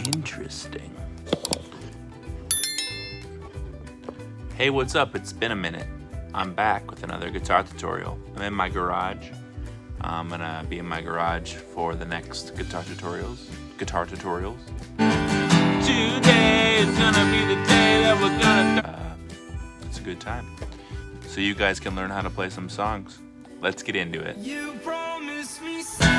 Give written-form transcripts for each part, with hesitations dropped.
Interesting. Hey, what's up? It's been a minute. I'm back with another guitar tutorial. I'm in my garage. I'm gonna be in my garage for the next guitar tutorials. Today is gonna be the day that we're gonna it's a good time. So you guys can learn how to play some songs. Let's get into it. You promised me so much.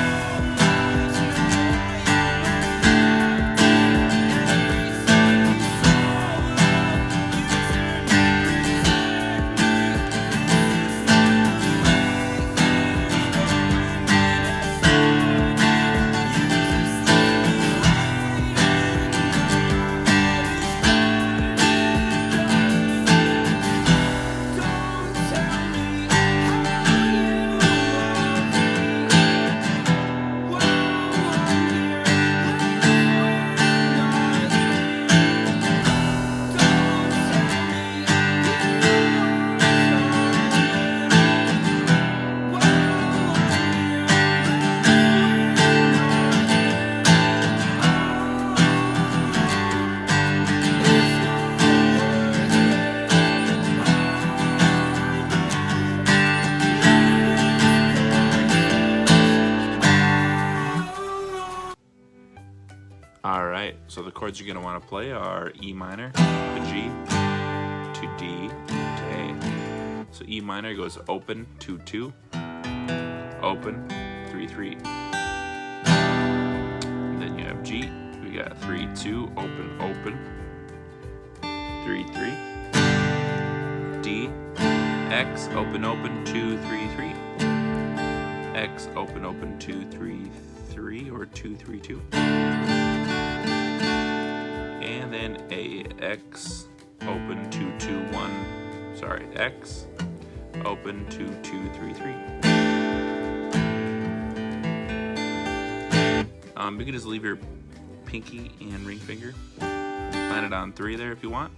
Alright, so the chords you're going to want to play are E minor to G to D to A. So E minor goes open 2-2, open 3-3. Then you have G, we got 3-2, open open 3-3. D, X, open open 2-3-3. X, open open 2-3-3 or 2-3-2. And then A, X, open 2-2-1, sorry, X, open 2-2-3-3. You can just leave your pinky and ring finger, land it on 3 there if you want.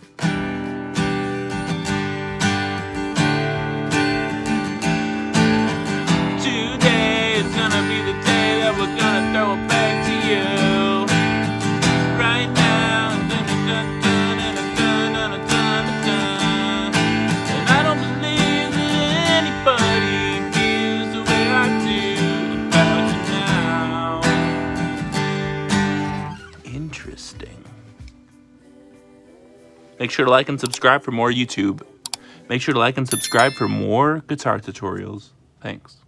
Today is gonna be the day that we're gonna throw it back to you. Right now. And I don't believe that anybody feels the way I do about you now. Interesting. Make sure to like and subscribe for more YouTube. Make sure to like and subscribe for more guitar tutorials. Thanks.